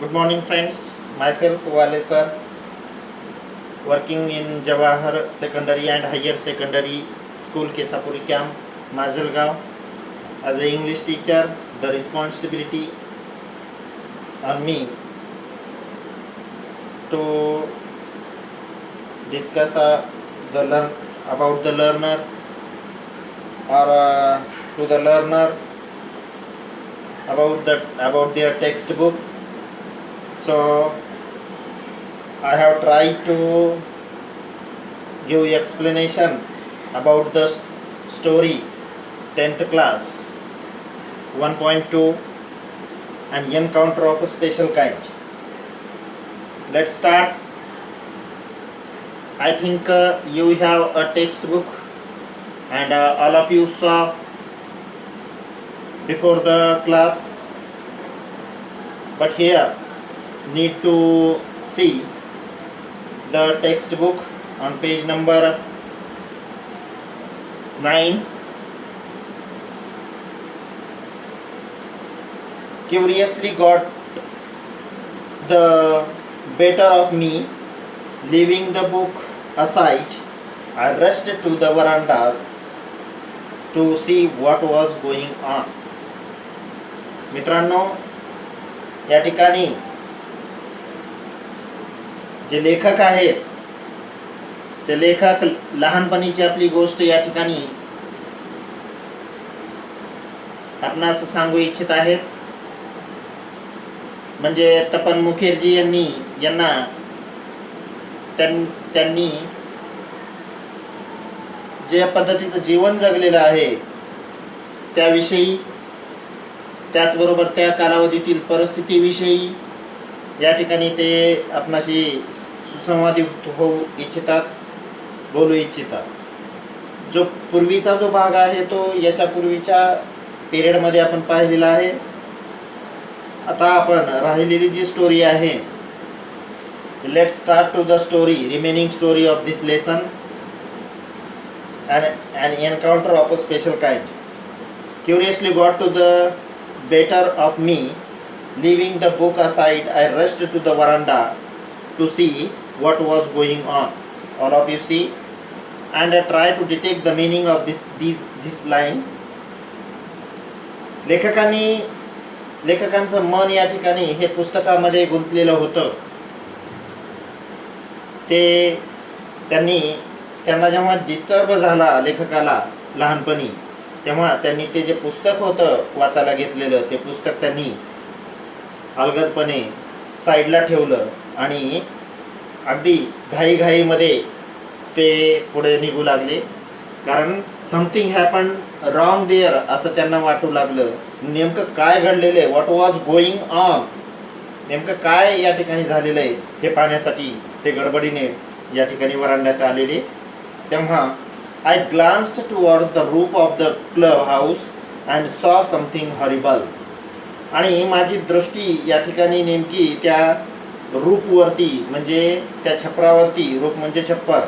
Good morning, friends. Myself, Wale sir, working in Jawahar Secondary and Higher Secondary School, Kesapuri Camp, Majalgaon. As an English teacher, the responsibility on me to discuss about the learner or to the learner about their textbook. So I have tried to give explanation about the story 10th class 1.2 and encounter of a special kind. Let's start. I think you have a textbook and all of you saw before the class, but here need to see the textbook on page number 9. Curiously got the better of me. Leaving the book aside, I rushed to the veranda to see what was going on. मित्रांनो, या ठिकाणी जे लेखक आहेत ते लेखक लहानपणीची आपली गोष्ट या ठिकाणी आपणास सांगू इच्छित आहेत. म्हणजे तपन मुखर्जी यांना त्यांनी जे पद्धतीचं जीवन जगलेलं आहे त्याविषयी, त्याचबरोबर त्या कालावधीतील परिस्थितीविषयी या ठिकाणी ते आपणाशी सुसंवादित होऊ इच्छितात, बोलू इच्छितात. जो पूर्वीचा जो भाग आहे तो याच्या पूर्वीच्या पिरियडमध्ये आपण पाहिलेला आहे. आता आपण राहिलेली जी स्टोरी आहे, let's start to the story, remaining story of this lesson, an encounter of a special kind. Curiously got to the better of me. Leaving the book aside, I rushed to the veranda to see what was going on. All of you see, and I try to detect the meaning of this line. लेखकांचं मन या ठिकाणी हे पुस्तकामध्ये गुंतलेलं होतं. त्यांना जेव्हा disturb झाला लेखकाला लहानपणी, तेव्हा त्यांनी ते जे पुस्तक होतं वाचायला घेतलेलं, ते पुस्तक त्यांनी अलगदपणे साईडला ठेवलं आणि अगदी घाईघाईमध्ये ते पुढे निघू लागले. कारण समथिंग हॅपन रॉंग देअर असं त्यांना वाटू लागलं. नेमकं काय घडलेलं आहे, व्हॉट वॉज गोईंग ऑन, नेमकं काय या ठिकाणी झालेलं आहे हे पाहण्यासाठी ते गडबडीने या ठिकाणी वरांड्यात आलेले. तेव्हा I glanced towards the roof of the clubhouse and saw something horrible. आणि माझी दृष्टी या ठिकाणी नेमकी त्या रूफवरती, म्हणजे त्या छपरावरती, रूफ म्हणजे छप्पर,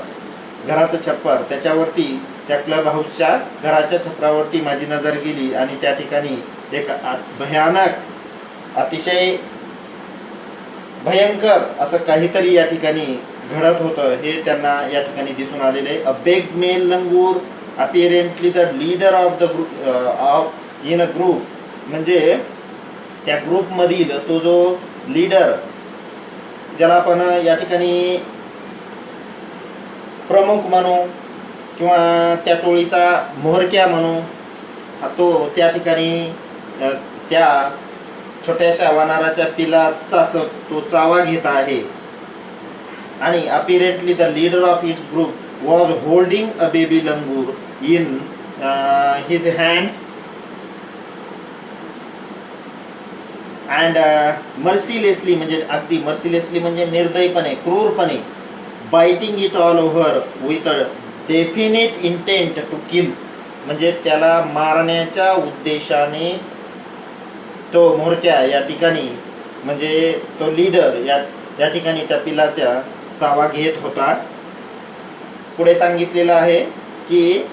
घराचं छप्पर, त्याच्यावरती त्या क्लब हाऊसच्या घराच्या छपरावरती माझी नजर गेली आणि त्या ठिकाणी एक भयानक, अतिशय भयंकर असं काहीतरी या ठिकाणी घडत होतं हे त्यांना या ठिकाणी दिसून आलेले. A big male langur apparently the leader of the group in a group, म्हणजे त्या ग्रुपमधील तो जो लीडर, ज्याला आपण या ठिकाणी प्रमुख म्हणू किंवा त्या टोळीचा म्होरक्या म्हणू, तो त्या ठिकाणी त्या छोट्याशा वानराच्या पिलाचा तो चावा घेत आहे. आणि apparently the leader of its group was holding a baby langur in his hands and mercilessly, म्हणजे अगदी मर्सिलेसली म्हणजे निर्दयपणे, क्रूरपणे, biting it all over with a definite intent to kill, म्हणजे त्याला मारण्याच्या उद्देशाने तो म्होरक्या या ठिकाणी, म्हणजे तो लीडर या ठिकाणी त्या पिलाच्या चावा घेत होता. पुढे सांगितलेलं आहे की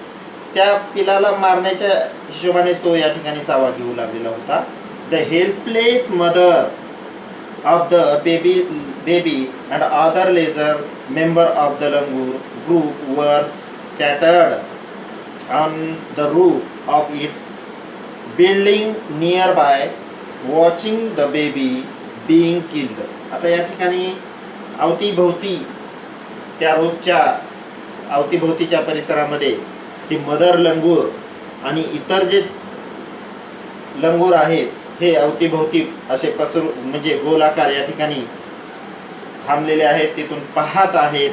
त्या पिलाला मारण्याच्या हिशोबाने तो या ठिकाणी चावा घेऊ लागलेला होता. The helpless mother of the baby and other lesser member of the langur group were scattered on the roof of its building nearby, watching the baby being killed. आता या ठिकाणी अवतीभोवती त्या रूपच्या अवतीभोवतीच्या परिसरामध्ये ती मदर लंगूर आणि इतर जे लंगूर आहेत हे अवतीभोवती असे पसरू म्हणजे गोलाकार या ठिकाणी थांबलेले आहेत, तिथून पाहत आहेत,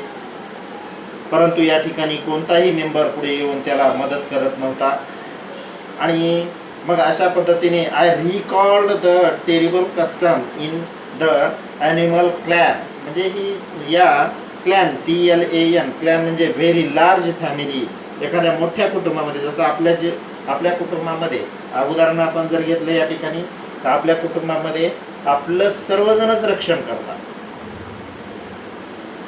परंतु या ठिकाणी कोणताही मेंबर पुढे येऊन त्याला मदत करत नव्हता. आणि मग अशा पद्धतीने I recalled the terrible custom in the animal clan. म्हणजे ही या क्लॅन CLAN क्लॅन म्हणजे व्हेरी लार्ज फॅमिली, एखाद्या मोठ्या कुटुंबामध्ये, जसं आपल्या कुटुंबामध्ये उदाहरण आपण जर घेतलं या ठिकाणी, तर आपल्या कुटुंबामध्ये आपलं सर्वजणच रक्षण करतात.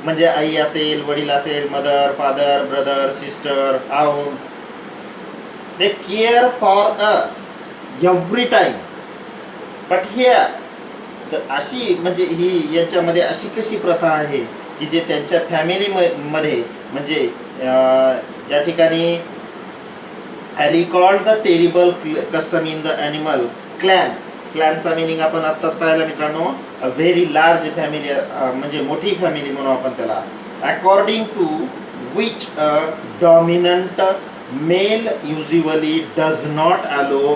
म्हणजे आई असेल, वडील असेल, mother, father, brother, sister, aunt, they care for us every time. But here अशी म्हणजे ही यांच्यामध्ये अशी कशी प्रथा आहे की जे त्यांच्या फॅमिली मध्ये म्हणजे या ठिकाणी I recalled the terrible custom in the animal clan. क्लॅनचा मिनिंग आपण आत्ताच पाहिला मित्रांनो, अ व्हेरी लार्ज फॅमिली, म्हणजे मोठी फॅमिली म्हणू आपण त्याला. According to which a dominant male usually does not allow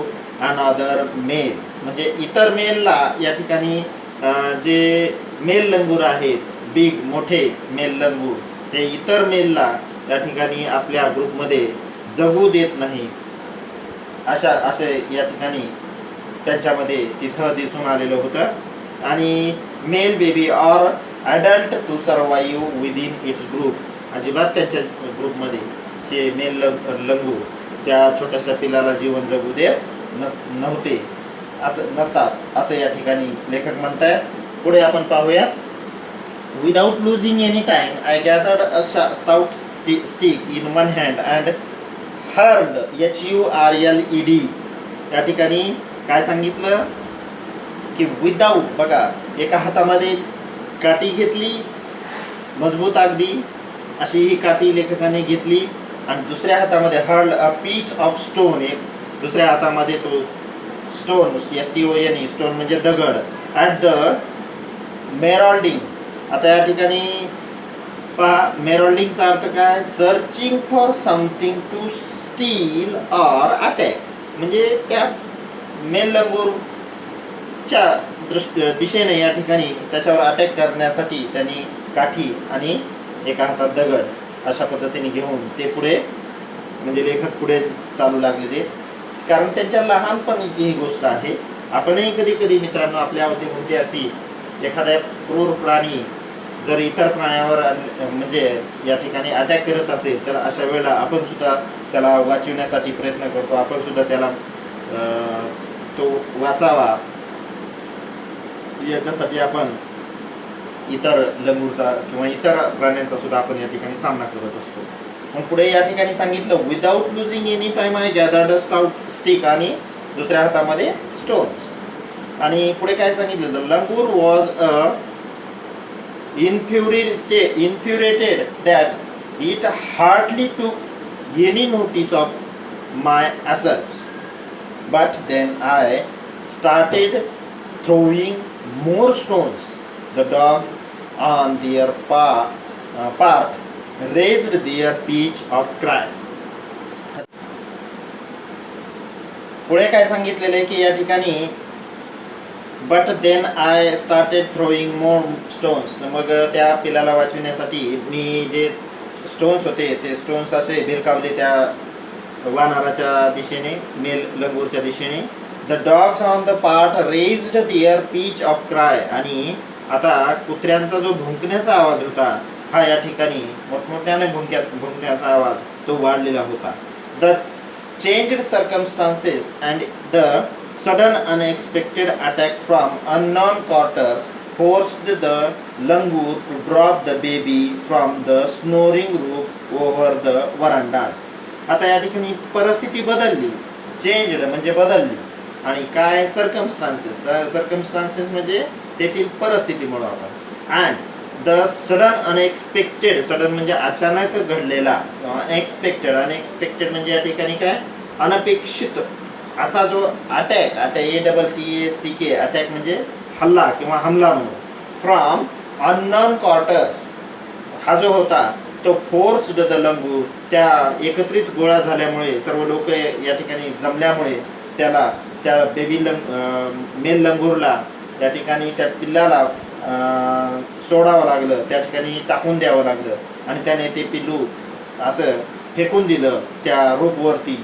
another male. म्हणजे इतर मेलला या ठिकाणी जे मेल लंगूर आहेत, बिग मोठे मेल लंगूर, ते इतर मेलला या ठिकाणी आपल्या ग्रुपमध्ये जगू देत नाही. असे या ठिकाणी त्यांच्यामध्ये तिथं दिसून आलेलं होतं. आणि male baby or adult to survive within its group. अजिबात त्यांच्या ग्रुपमध्ये हे मेल लंगूर त्या छोट्याशा पिलाला जीवन जगू देत नव्हते, असं नसतात असं या ठिकाणी लेखक म्हणतायत. पुढे आपण पाहूया. Without losing any time I gathered a stout stick in one hand and heard HURLED. या ठिकाणी काय सांगितलं की विदाऊट, बघा, एका हातामध्ये काठी घेतली मजबूत अगदी अशी ही काठी लेखकाने घेतली आणि दुसऱ्या हातामध्ये held a piece of stone, एक दुसऱ्या हातामध्ये तो स्टोन STONE स्टोन म्हणजे दगड. At the marauding. आता या ठिकाणी पहा, मेरॉल्डिंगचा अर्थ काय, searching for something to steal or attack. म्हणजे त्या मेल लंगूरच्या दिशेने या ठिकाणी त्याच्यावर अटॅक करण्यासाठी त्यांनी काठी आणि एका हातात दगड अशा पद्धतीने घेऊन ते पुढे म्हणजे लेखक पुढे चालू लागलेले. कारण त्यांच्या लहानपणीची ही गोष्ट आहे. आपणही कधी कधी मित्रांनो आपल्या अवतीभोवती अशी एखाद्या क्रूर प्राणी जर इतर प्राण्यावर म्हणजे या ठिकाणी अटॅक करत असेल तर अशा वेळेला आपण सुद्धा त्याला वाचवण्यासाठी प्रयत्न करतो, आपण सुद्धा त्याला तो वाचावा याच्यासाठी आपण इतर लंगूरचा किंवा इतर प्राण्यांचा सुद्धा आपण या ठिकाणी सामना करत असतो. मग पुढे या ठिकाणी सांगितलं without losing any time I gathered a stout stick आणि दुसऱ्या हातामध्ये स्टोन्स. आणि पुढे काय सांगितलं, the langur was a infuriated that it hardly took any notice of my asserts. But then I started throwing more stones. The dogs on their part raised their pitch of cry. पुढे काय सांगितलेलं आहे की या ठिकाणी but then I started throwing more stones. मग त्या पिलाला वाचविण्यासाठी मी जे स्टोन्स होते ते स्टोन्स असे भिरकावले त्या वानराच्या दिशेने, मेल लंगूरच्या दिशेने. The dogs on the part raised their pitch of cry. आणि आता कुत्र्यांचा जो भुंकण्याचा आवाज होता हा या ठिकाणी मोठमोठ्याने भुंकण्याचा आवाज तो वाढलेला होता. The changed circumstances and the sudden unexpected attack from unknown quarters forced the langur to drop the baby from the snoring roof over the verandas. आता या ठिकाणी परिस्थिती बदलली, चेंज्ड म्हणजे बदलली. आणि काय सर्कमस्टान्सेस म्हणजे तेथील परिस्थिती म्हणू आपण. अँड द सडन म्हणजे अचानक घडलेला, अनएक्सपेक्टेड म्हणजे या ठिकाणी काय अनपेक्षित असा जो अटॅक ATTACK अटॅक म्हणजे हल्ला किंवा हमला म्हणून, फ्रॉम अननोन क्वार्टर्स हा जो होता तो फोर्स्ड द लंगूर, त्या एकत्रित गोळा झाल्यामुळे सर्व लोक या ठिकाणी जमल्यामुळे त्याला त्या मेल लंगूरला त्या ठिकाणी त्या पिल्लाला सोडावं लागलं, त्या ठिकाणी टाकून द्यावं लागलं आणि त्याने ते पिल्लू असं फेकून दिलं त्या रोपवरती.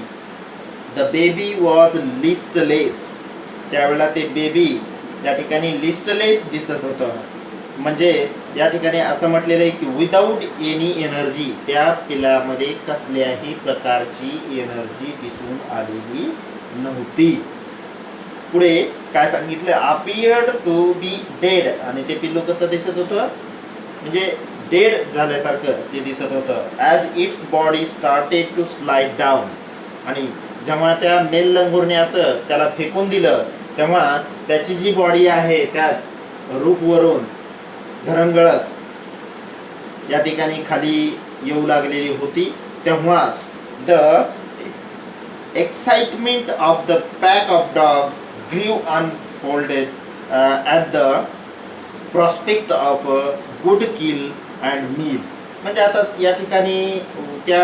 The baby was listless. त्यावेळेला ते बेबी या ठिकाणी लिस्टलेस दिसत होतं. म्हणजे या ठिकाणी असं म्हटलेलं आहे की विदाऊट एनी एनर्जी, त्या पिल्लामध्ये कसल्याही प्रकारची एनर्जी दिसून आलेली नव्हती. पुढे काय सांगितलं, अपियर्ड टू बी डेड. आणि ते पिल्लू कसं दिसत होतं म्हणजे डेड झाल्यासारखं ते दिसत होतं. As its body started to slide down. आणि जेव्हा त्या मेल लंगूरने असं त्याला फेकून दिलं तेव्हा त्याची जी बॉडी आहे त्या रूपवरून घरंगळत या ठिकाणी खाली येऊ लागलेली होती. तेव्हाच the excitement of the pack of dog grew unfolded at the prospect of a good kill and meal. म्हणजे आता या ठिकाणी त्या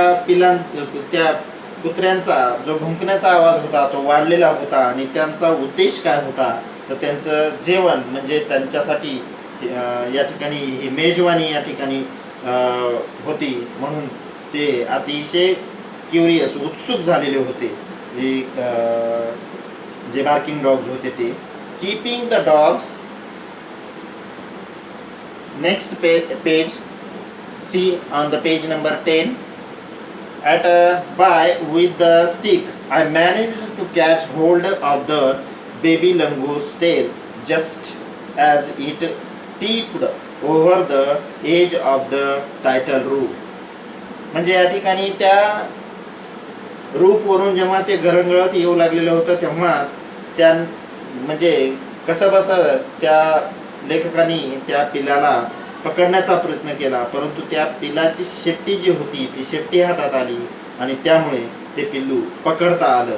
कुत्र्यांचा जो भुंकण्याचा आवाज होता तो वाढलेला होता आणि त्यांचा उद्देश काय होता तर त्यांचं जेवण म्हणजे त्यांच्यासाठी या ठिकाणी ही मेजवानी या ठिकाणी होती. म्हणून ते अतिशय क्युरियस उत्सुक झालेले होते जे बार्किंग डॉग्स होते ते. Keeping the dogs. Next page see on the page number 10. At by with the stick I managed to catch hold of the baby langoor's tail just as it tipped over the edge of the title root. म्हणजे या ठिकाणी त्या रूपवरून जेव्हा ते घरंगळत येऊ लागलेलं होतं तेव्हा त्या म्हणजे कसं बसं त्या लेखकाने त्या पिलाला पकडण्याचा प्रयत्न केला, परंतु त्या पिलाची शेपटी जी होती ती शेपटी हातात आली आणि त्यामुळे ते पिल्लू पकडता आलं.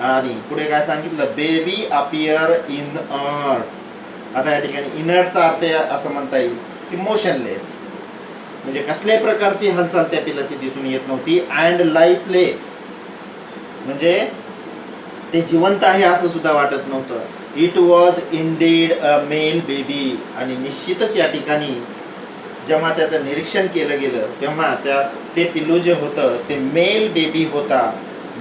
आणि पुढे काय सांगितलं, बेबी अपियर इन अर्थ. आता या ठिकाणी इनर्टचा अर्थ असं म्हणता येईल की मोशनलेस, म्हणजे कसल्याही प्रकारची हालचाल त्या पिलाची दिसून येत नव्हती. अँड लाईफलेस म्हणजे ते जिवंत आहे असं सुद्धा वाटत नव्हतं. It was indeed a male baby. आणि निश्चितच या ठिकाणी जेव्हा त्याचं निरीक्षण केलं गेलं तेव्हा ते पिल्लू जे होतं ते मेल बेबी होता.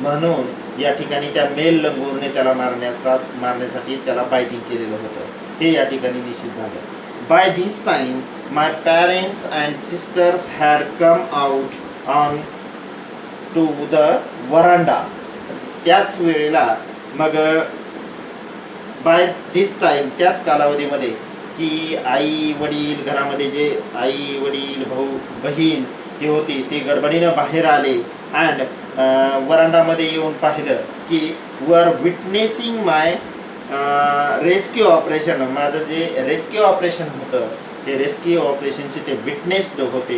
म्हणून या ठिकाणी त्या मेल लंगूरने त्याला मारण्यासाठी त्याला बायटिंग केलेलं होतं हे या ठिकाणी निश्चित झालं. By this time my parents and sisters had come out on to the veranda. त्याच वेळेला मग बाय धिस टाइम त्याच कालावधीमध्ये की आई वडील घरामध्ये जे आई वडील भाऊ बहीण ही होती ती गडबडीनं बाहेर आले. अँड वरांडामध्ये येऊन पाहिलं की वर विटनेसिंग माय रेस्क्यू ऑपरेशन. माझं जे रेस्क्यू ऑपरेशन होतं ते रेस्क्यू ऑपरेशनचे ते विटनेस्ड होते.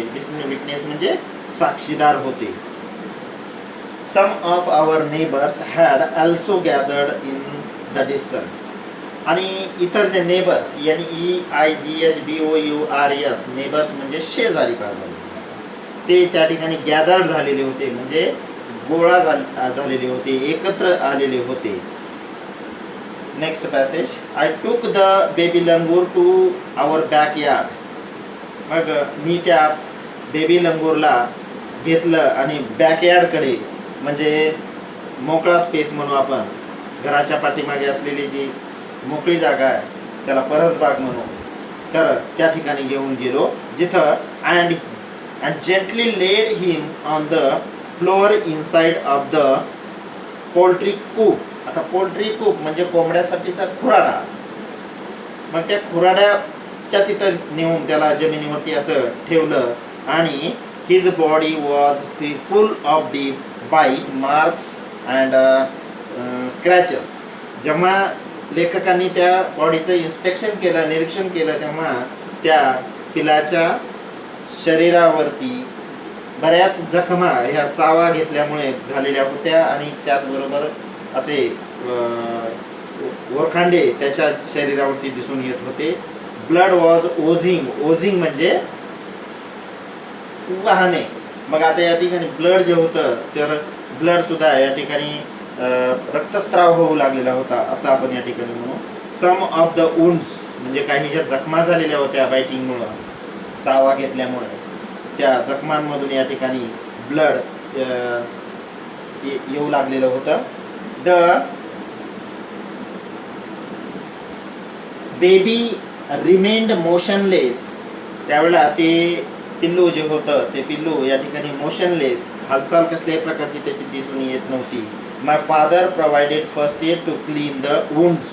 विटनेस म्हणजे साक्षीदार होते. Some of our neighbors had also gathered in the distance. आणि इतर जे नेबर्स यानी EIGHBOURS नेबर्स म्हणजे शेजारी पाजारी ते त्या ठिकाणी गॅदर्ड झालेले होते म्हणजे गोळा झालेले होते, एकत्र आलेले होते. Next passage. I took the baby langur to our backyard. मग मी त्या बेबी लंगूरला घेतलं आणि बॅकयार्डकडे म्हणजे मोकळा स्पेस म्हणू आपण, घराच्या पाठीमागे असलेली जी मोकळी जागा आहे त्याला परसबाग म्हणू, तर त्या ठिकाणी घेऊन गेलो जिथं and gently laid him on the floor inside of the poultry coop. आता पोल्ट्री कूप म्हणजे कोंबड्यासाठीचा खुराडा. मग त्या खुराड्याच्या तिथं नेऊन त्याला जमिनीवरती असं ठेवलं आणि his body was full of deep bite marks and scratches. जेव्हा लेखकांनी त्या बॉडीचं इन्स्पेक्शन केलं, निरीक्षण केलं, तेव्हा त्या पिलाच्या शरीरावरती बऱ्याच जखमा ह्या चावा घेतल्यामुळे झालेल्या होत्या आणि त्याचबरोबर असे वरखांडे त्याच्या शरीरावरती दिसून येत होते. Blood was ओझिंग. ओझिंग म्हणजे वाहने. मग आता या ठिकाणी ब्लड जे होतं तर ब्लड सुद्धा या ठिकाणी रक्तस्राव होऊ लागलेला होता असं आपण या ठिकाणी म्हणू. सम ऑफ द वुंड्स म्हणजे काही ज्या जखमा झालेल्या होत्या बायटिंगमुळं, चावा घेतल्यामुळे, त्या जखमांमधून या ठिकाणी ब्लड येऊ लागलेलं होतं. The baby remained motionless. त्यावेळेला ते पिल्लू जे होतं ते पिल्लू या ठिकाणी मोशनलेस, हालचाल कसल्याही प्रकारची त्याची दिसून येत नव्हती. My father provided first aid to clean the wounds.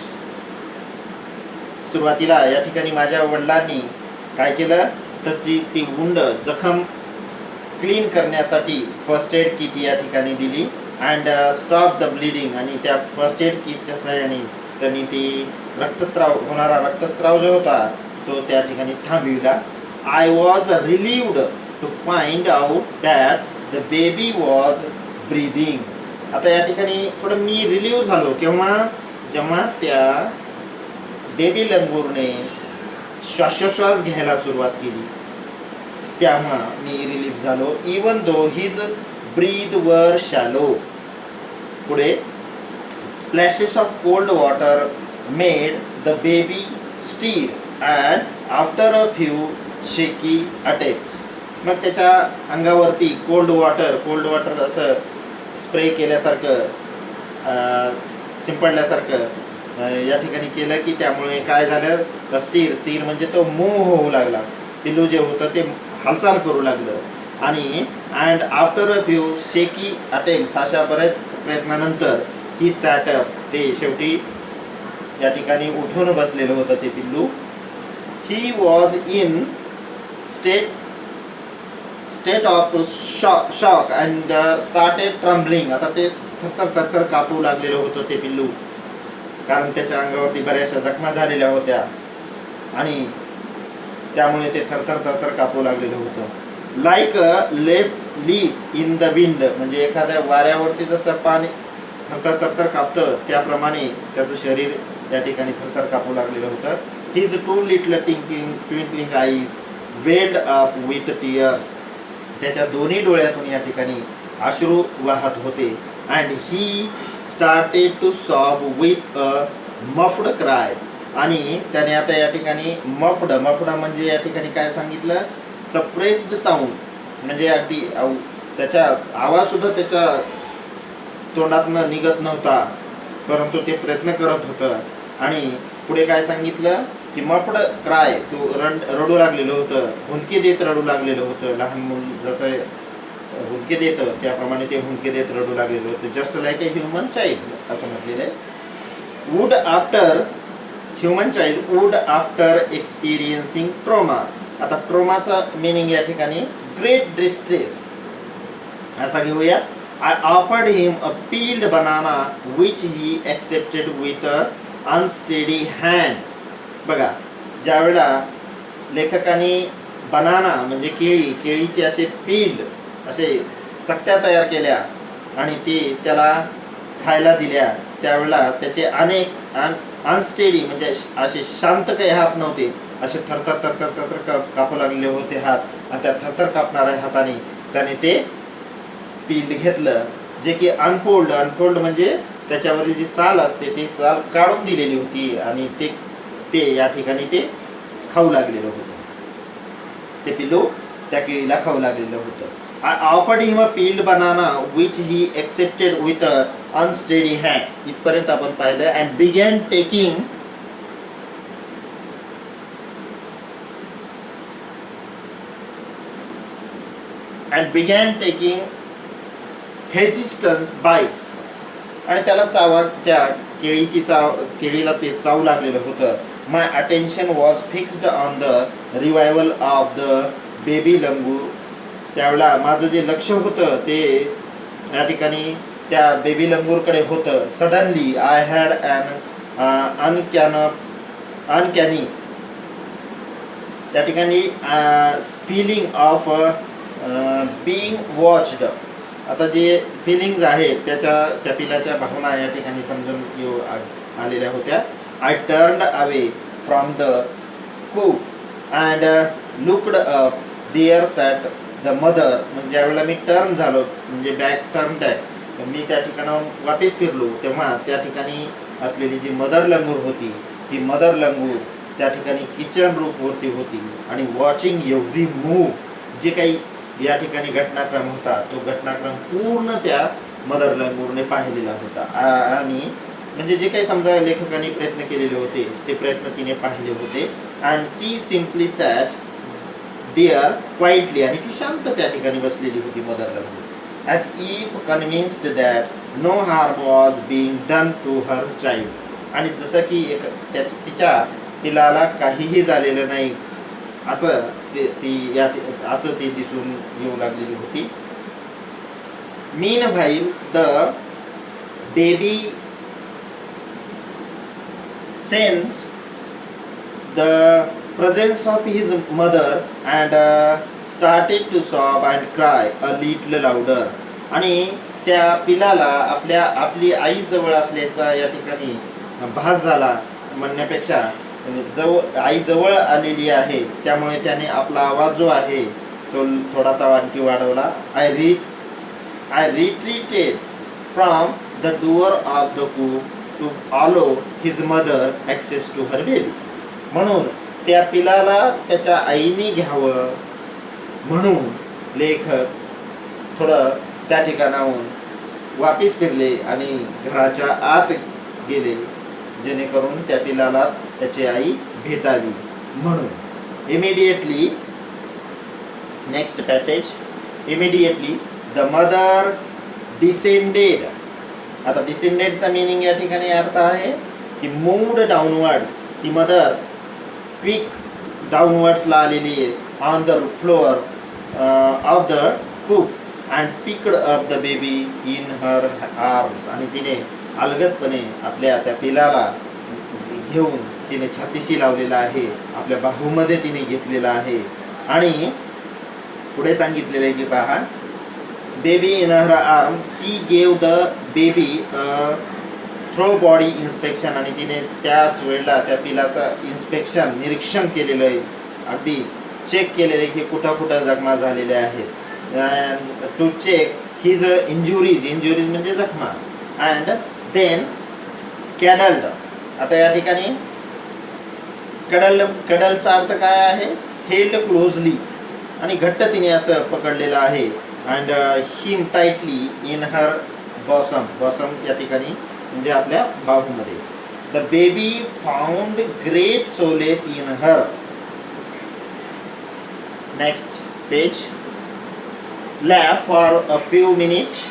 सुरुवातीला या ठिकाणी माझ्या वडिलांनी काय केलं तर ती वुंड, जखम क्लीन करण्यासाठी फर्स्ट एड किट या ठिकाणी दिली. And stop the bleeding. आणि त्या फर्स्ट एड किटच्या सहाय्याने त्यांनी ती होणारा रक्तस्राव जो होता तो त्या ठिकाणी थांबविला. I was relieved to find out that the baby was breathing. आता या ठिकाणी थोडं मी रिलीव्ह झालो जेव्हा त्या बेबी लंगूरने श्वासोश्वास घ्यायला सुरुवात केली, तेव्हा मी रिलीव्ह झालो. इवन दो हिज ब्रीथ वर शॅलो. पुढे splashes of cold water made the baby stir and after a few शेकी अटेम्प्ट्स. मग त्याच्या अंगावरती कोल्ड वॉटर असं स्प्रे केल्यासारखं, शिंपडल्यासारखं या ठिकाणी केलं की त्यामुळे काय झालं, स्टीर म्हणजे तो मूव्ह होऊ लागला. पिल्लू जे होतं ते हालचाल करू लागलं. आणि अँड आफ्टर अ फ्यू शेकी अटेम्प्ट्स, अशा बऱ्याच प्रयत्नानंतर ही सॅटअप, ते शेवटी या ठिकाणी उठून बसलेलं होतं ते पिल्लू. He was in state of shock and started trembling. आता ते थरथर कापू लागलेलं होतं ते पिल्लू, कारण त्याच्या अंगावरती बऱ्याचशा जखमा झालेल्या होत्या आणि त्यामुळे ते थरथर कापू लागलेलं होतं. Like a left leaf in the wind. म्हणजे एखाद्या वाऱ्यावरती जसं पाणी थरथर कापतं त्याप्रमाणे त्याचं शरीर या ठिकाणी थरथर कापू लागलेलं होतं. His two little twinkling eyes welled up with tears. त्याच्या दोन्ही डोळ्यातून या ठिकाणी अश्रू वाहत होते. And he started to sob with a muffled cry. आणि त्याने आता या ठिकाणी मफ्ड म्हणजे या ठिकाणी काय सांगितलं, सप्रेस्ड साऊंड, म्हणजे अगदी त्याच्या आवाज सुद्धा त्याच्या तोंडातनं निघत नव्हता, परंतु ते प्रयत्न करत होतं. आणि पुढे काय सांगितलं की मफ्ड क्राय, तो रडू लागलेलं होतं, हुंदके देत रडू लागलेलं होतं. लहान मूल जसं हुंदके देतं त्याप्रमाणे ते हुंदके देत रडू लागलेलं होतं. Just like a human child असं म्हटलेलं आहे. Human child would after experiencing trauma. आता ट्रोमाचा मिनिंग या ठिकाणी ग्रेट डिस्ट्रेस असा घेऊया. I offered him a peeled banana which he accepted with a unsteady hand. बघा, ज्यावेळेला लेखकाने बनाना म्हणजे केळीचे असे पील्ड, असे चकत्या तयार केल्या आणि ते त्याला खायला दिल्या, त्यावेळेला त्याचे अनेक अनस्टेडी म्हणजे असे शांत काही हात नव्हते, असे थरथर कापू लागलेले होते हात. आणि त्या थरथर कापणाऱ्या हाताने त्याने ते पील्ड घेतलं, जे की अनफोल्ड म्हणजे त्याच्यावरील जी साल असते ती साल काढून दिलेली होती आणि ते या ठिकाणी ते खाऊ लागलेलं होतं. ते पिल्लू त्या केळीला खाऊ लागलेलं होतं. I offered him a peeled banana which he accepted with a unsteady hand. इथपर्यंत आपण पाहिलं. And began taking hesitance bites. आणि त्याला त्या केळीला ते चावू लागलेलं होतं. My attention was fixed on the revival of the baby langur. त्यावेळेला माझं जे लक्ष होतं ते या ठिकाणी त्या बेबी लंगूरकडे होतं. Suddenly I had an uncanny, त्या ठिकाणी फिलिंग ऑफ बीइंग वॉच्ड. आता जे फिलिंग्ज आहेत त्या पिलाच्या भावना या ठिकाणी समजून आलेल्या होत्या. I turned away from the coop and looked up, there sat the mother. म्हणजे ज्यावेळेला मी टर्न झालो, म्हणजे टर्न बॅक, मी त्या ठिकाणाहून वापस फिरलो, तेव्हा त्या ठिकाणी असलेली जी मदर लंगूर होती, ती मदर लंगूर त्या ठिकाणी किचन रूफवरती होती आणि वॉचिंग एव्हरी मूव, जे काही या ठिकाणी घटनाक्रम होता तो घटनाक्रम पूर्ण त्या मदर लंगूरने पाहिलेला होता. आणि म्हणजे जे काही समजा लेखकांनी प्रयत्न केलेले होते ते प्रयत्न तिने पाहिले होते. And she simply sat there quietly, आणि ती शांत त्या ठिकाणी बसलेली होती mother langur. As if convinced that no harm was being done to her child. आणि जसं की तिच्या पिलाला काहीही झालेलं नाही असं ती दिसून येऊ लागलेली होती. Meanwhile the baby sensed the presence of his mother and started to sob and cry a little louder. आणि त्या पिलाला आपली आई जवळ असल्याचा या ठिकाणी भास झाला, म्हणण्यापेक्षा आई जवळ आलेली आहे त्यामुळे त्याने आपला आवाज जो आहे तो थोडासा आणखी वाढवला. I retreated from the door of the coop to allow his mother access to her baby. म्हणून त्या पिलाला त्याच्या आईने घ्यावं म्हणून लेखक थोडं त्या ठिकाणाहून वापिस फिरले आणि घराच्या आत गेले, जेणेकरून त्या पिलाला त्याची आई भेटावी म्हणून. Immediately, next passage, immediately the mother descended. आता डिसेंडेडचा मिनिंग या ठिकाणी अर्थ आहे की मूव्ड डाऊनवर्ड्स. ती मदर क्विक डाऊनवर्ड्सला आलेली आहे on the floor of the coop and picked up the baby in her arms. आणि तिने अलगदपणे आपल्या त्या पिलाला घेऊन तिने छातीशी लावलेला आहे, आपल्या बाहूमध्ये तिने घेतलेला आहे. आणि पुढे सांगितलेलं आहे की पहा, baby in her arm she gave the baby thorough body inspection. आणि तिने त्याच वेळेला त्या पिलाचं इन्स्पेक्शन, निरीक्षण केलेलं आहे, अगदी चेक केलेलं आहे की कुठं कुठं जखमा झालेल्या आहेत. टू चेक हिज इंजुरीज म्हणजे जखमा. And then cuddled. आता या ठिकाणी कडलचा अर्थ काय आहे? हेल्ड क्लोजली, आणि घट्ट तिने असं पकडलेलं आहे. And him tightly in her bosom या ठिकाणी म्हणजे आपल्या बाहूमध्ये. The baby found great solace in her. Next page. Lap for a few minutes.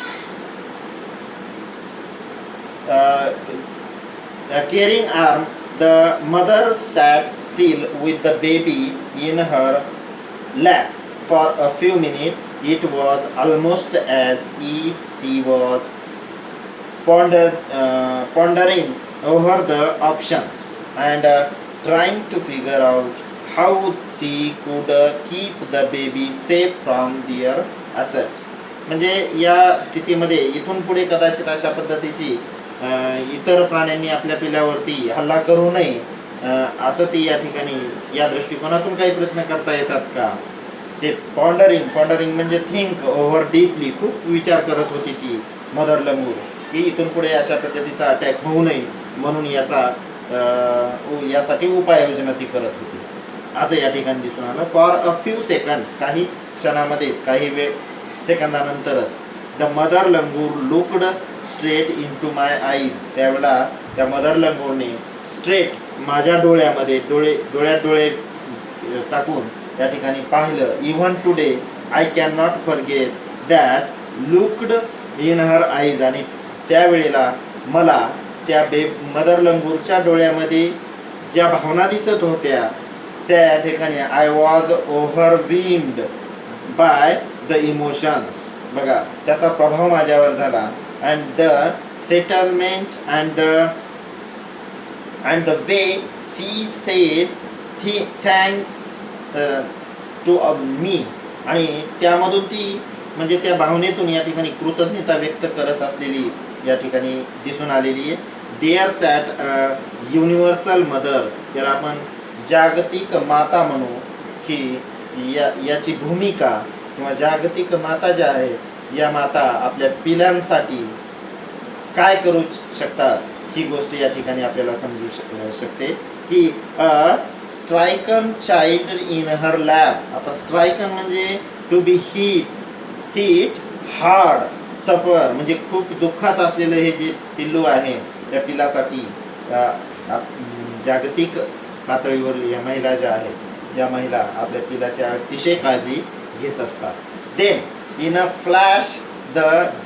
Caring arm, the mother sat still with the baby in her lap for a few minutes. It was almost as if she was pondering over the options and trying to figure out how she could keep the baby safe from their assets. म्हणजे या स्थितीमध्ये इथून पुढे कदाचित अशा पद्धतीची इतर प्राण्यांनी आपल्या पिल्यावरती हल्ला करू नये असं ती या ठिकाणी या दृष्टिकोनातून काही प्रयत्न करता येतात का? ते पॉन्डरिंग म्हणजे थिंक ओव्हर डीपली, खूप विचार करत होती ती मदर लंगूर की इथून पुढे अशा पद्धतीचा अटॅक होऊ नये म्हणून यासाठी उपाययोजना ती करत होती असं या ठिकाणी दिसून आलं. फॉर अ फ्यू सेकंड्स, काही क्षणामध्येच, काही वेळ सेकंदानंतरच, the mother langur looked straight into my eyes. त्यावेळेला त्या मदर लंगूरने स्ट्रेट माझ्या डोळ्यामध्ये डोळ्यात डोळे टाकून त्या ठिकाणी पाहिलं. Even today I can not forget that looked in her eyes. आणि त्यावेळेला मला त्या मदर लंगूरच्या डोळ्यामध्ये ज्या भावना दिसत होत्या त्या ठिकाणी I was overwhelmed by the emotions. बघा, त्याचा प्रभाव माझ्यावर झाला and the settlement and the way she said thanks to me, आणि त्यामधून ती म्हणजे त्या भावनेतून या ठिकाणी कृतज्ञता व्यक्त करत असलेली या ठिकाणी दिसून आलेली आहे. देअर सॅट युनिव्हर्सल मदर, ज्याला आपण जागतिक माता म्हणू, की याची भूमिका किंवा जागतिक माता ज्या आहे या माता आपल्या पिलांसाठी काय करू शकतात ही गोष्ट या ठिकाणी आपल्याला समजू शकते. की स्ट्रायकन चाइल्ड इन हर लॅब. आता स्ट्रायकन म्हणजे टू बी हीट हार्ड सफर, म्हणजे खूप दुःखात असलेलं हे जे पिल्लू आहे त्या पिलासाठी जागतिक पातळीवर या महिला ज्या आहेत या महिला आपल्या पिलाची अतिशय काळजी घेत असतात. Then in a flash the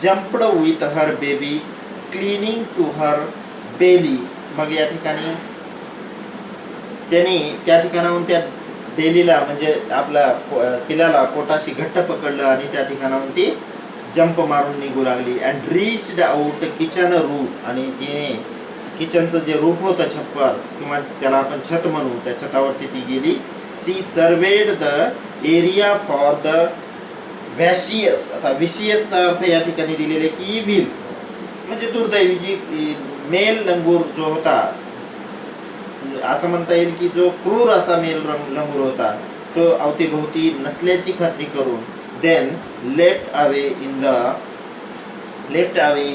jumped with her baby clinging to her belly. मग या ठिकाणी त्यांनी त्या ठिकाणाहून त्या बेलीला म्हणजे आपल्या पिलाला पोटाशी घट्ट पकडलं आणि त्या ठिकाणाहून ती जंप मारून निघू लागली. And reached out kitchen roof, आणि तिने किचनचं जे रूफ होतं छप्पर किंवा त्याला आपण छत म्हणू त्या छतावरती ती गेली. She surveyed the area for the vicious. आता विशियसचा अर्थ या ठिकाणी दिलेले की इव्हिल, म्हणजे दुर्दैवी जी मेल लंगूर जो होता, असं म्हणता येईल की जो क्रूर असा मेल लंगूर होता तो अवतीभोवती नसल्याची खात्री करून then left away in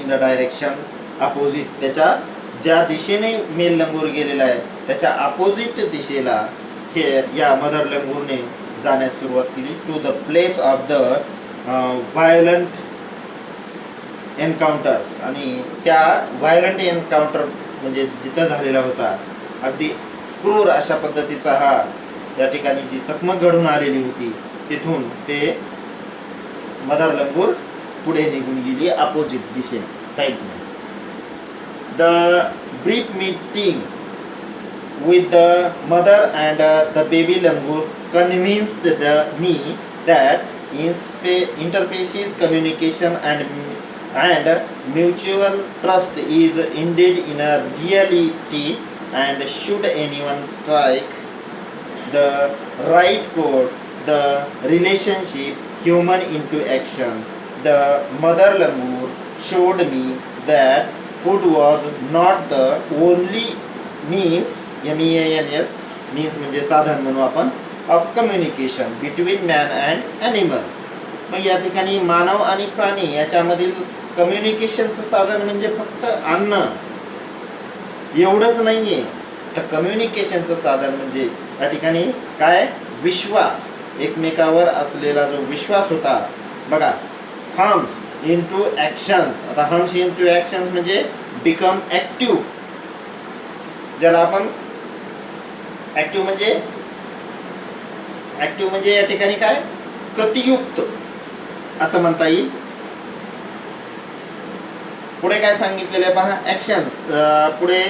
the direction opposite. त्याच्या ज्या दिशेने मेल लंगूर गेलेला आहे त्याच्या अपोजिट दिशेला हे या मदर लंगूरने जाण्यास सुरुवात केली. To the place of the violent encounters, आणि त्या व्हायलंट एन्काउंटर म्हणजे जिथं झालेला होता अगदी क्रूर अशा पद्धतीचा हा या ठिकाणी जी चकमक घडून आलेली होती तिथून ते मदर लंगूर पुढे निघून गेली अपोजिट दिशेने साईडने. The brief meeting with the mother and the baby langur convinced me that interspecies communication and mutual trust is indeed in a reality, and should anyone strike the right chord, the relationship human into action. The mother langur showed me that food was not the only means, MEANS, means म्हणजे साधन म्हणू आपण, of communication between man and animal. मग या ठिकाणी मानव आणि प्राणी याच्यामधील कम्युनिकेशनचं साधन म्हणजे फक्त अन्न एवढंच नाहीये, तर कम्युनिकेशनचं साधन म्हणजे या ठिकाणी काय, विश्वास, एकमेकावर असलेला जो विश्वास होता. बघा, हम्स इनटू ॲक्शन्स. आता हम्स इनटू ॲक्शन्स म्हणजे बिकम ॲक्टिव्ह, ज्याला आपण ॲक्टिव्ह म्हणजे या ठिकाणी काय, कृतीयुक्त असं म्हणता येईल. पुढे काय सांगितलेलं आहे पहा, ॲक्शन्स. पुढे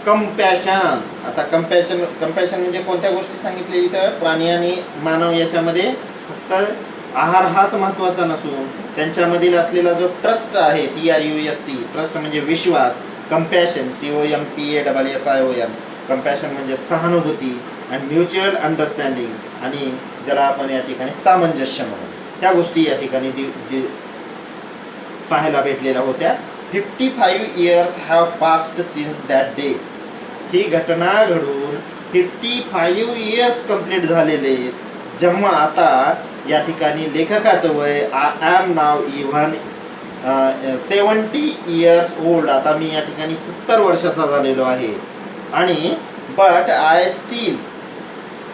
कंपॅशन. आता कंपॅशन म्हणजे कोणत्या गोष्टी सांगितल्या इथं, प्राणी आणि मानव याच्यामध्ये फक्त आहार हाच महत्त्वाचा नसून त्यांच्यामधील असलेला जो ट्रस्ट आहे, TRUST, ट्रस्ट म्हणजे विश्वास. कंपॅशन COMPASSION, कंपॅशन म्हणजे सहानुभूती, आणि म्युच्युअल अंडरस्टँडिंग, आणि ज्याला आपण या ठिकाणी सामंजस्य म्हणू, त्या गोष्टी या ठिकाणी पाहायला भेटलेल्या होत्या. 55 years have passed since that day. ही घटना घडून 55 years कंप्लीट झालेले, जेव्हा आता या ठिकाणी लेखकाचं वय I am now even 70 years old. आता मी या ठिकाणी 70 वर्षाचा झालेलो आहे, आणि but I still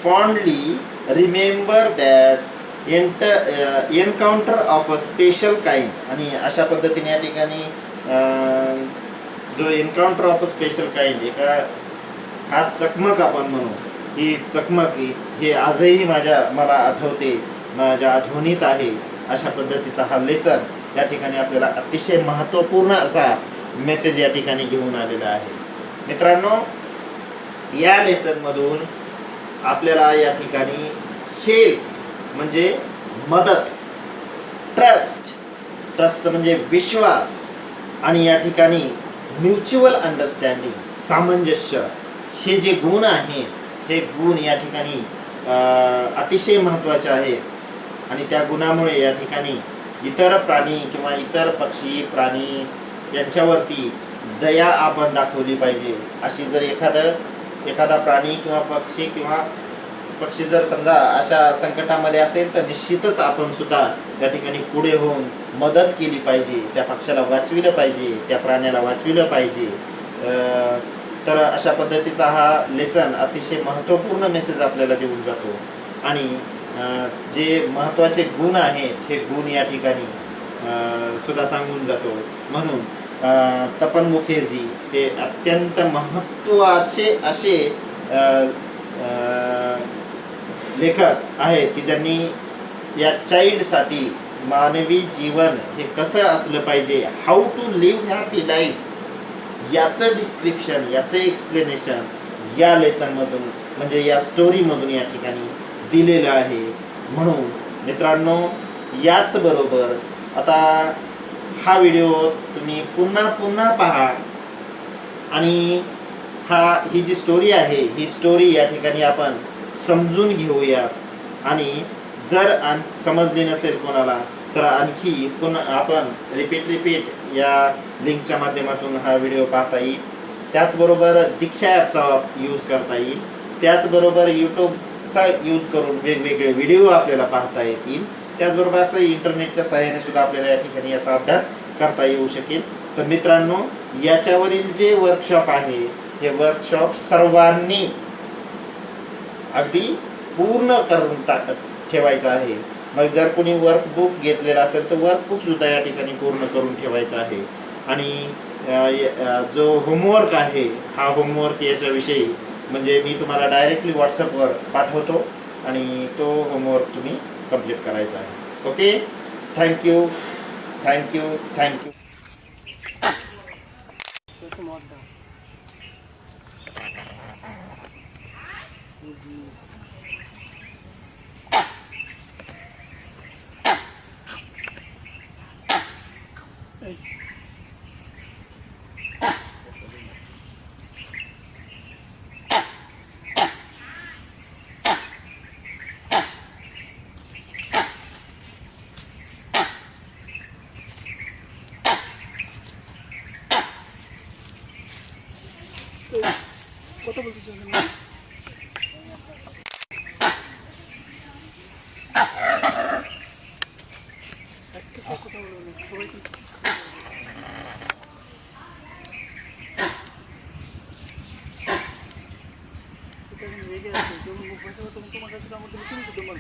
fondly remember that encounter of a special kind. आणि अशा पद्धतीने या ठिकाणी जो encounter of a special kind, एका खास चकमक आपण म्हणू, ही चकमक हे आजही मला आठवते, माझ्या आठवणीत आहे. अशा पद्धतीचा हा लेसन या ठिकाणी आपल्याला अतिशय महत्त्वपूर्ण असा मेसेज या ठिकाणी घेऊन आलेला आहे. मित्रांनो, या लेसनमधून आपल्याला या ठिकाणी हेल्प म्हणजे मदत, ट्रस्ट म्हणजे विश्वास, आणि या ठिकाणी म्युच्युअल अंडरस्टँडिंग, सामंजस्य, हे जे गुण आहेत हे गुण या ठिकाणी अतिशय महत्त्वाचे आहेत आणि त्या गुणामुळे या ठिकाणी इतर प्राणी किंवा इतर पक्षी प्राणी यांच्यावरती दया आपण दाखवली पाहिजे. अशी जर एखादा प्राणी किंवा पक्षी जर समजा अशा संकटामध्ये असेल तर निश्चितच आपण सुद्धा या ठिकाणी पुढे होऊन मदत केली पाहिजे, त्या पक्षाला वाचविलं पाहिजे, त्या प्राण्याला वाचविलं पाहिजे. तर अशा पद्धतीचा हा लेसन अतिशय महत्त्वपूर्ण मेसेज आपल्याला देऊन जातो आणि जे महत्त्वाचे गुण आहेत हे गुण या ठिकाणी सुद्धा सांगून जातो. म्हणून तपन मुखर्जी हे अत्यंत महत्त्वाचे असे लेखक आहेत की ज्यांनी या चाइल्डसाठी मानवी जीवन हे कसं असलं पाहिजे, how to live happy life, याचं डिस्क्रिप्शन, याचं एक्सप्लेनेशन या लेसनमधून म्हणजे या स्टोरीमधून या ठिकाणी दिलेलं आहे. म्हणून मित्रांनो, याचबरोबर आता हा व्हिडिओ तुम्ही पुन्हा पहा आणि ही जी स्टोरी आहे ही स्टोरी या ठिकाणी आपण समजून घेऊया आणि जर समजली नसेल कोणाला तर आणखी पुन्हा आपण रिपीट या लिंकच्या माध्यमातून हा व्हिडिओ पाहता येईल. त्याचबरोबर दीक्षा ॲपचा यूज करता येईल. त्याचबरोबर यूट्यूबचा यूज करून वेगवेगळे व्हिडिओ आपल्याला पाहता येतील. त्याचबरोबर असं इंटरनेटच्या सहाय्याने सुद्धा आपल्याला या ठिकाणी याचा अभ्यास करता येऊ शकेल. तर मित्रांनो, याच्यावरील जे वर्कशॉप आहे हे वर्कशॉप सर्वांनी अगदी पूर्ण करून ठेवायचं आहे. मग जर कोणी वर्कबुक घेतलेला असेल तर वर्कबुक सुद्धा या ठिकाणी पूर्ण करून ठेवायचा आहे. आणि जो होमवर्क आहे हा होमवर्क याच्याविषयी म्हणजे मी तुम्हाला डायरेक्टली व्हॉट्सअपवर पाठवतो आणि तो होमवर्क तुम्ही कंप्लीट करायचा आहे. Okay, thank you. কথা বলতেছেন কথা বলবেন সবাই রেগে আছে যখন পয়সা তোমার কাছে আমার তুমি তোমার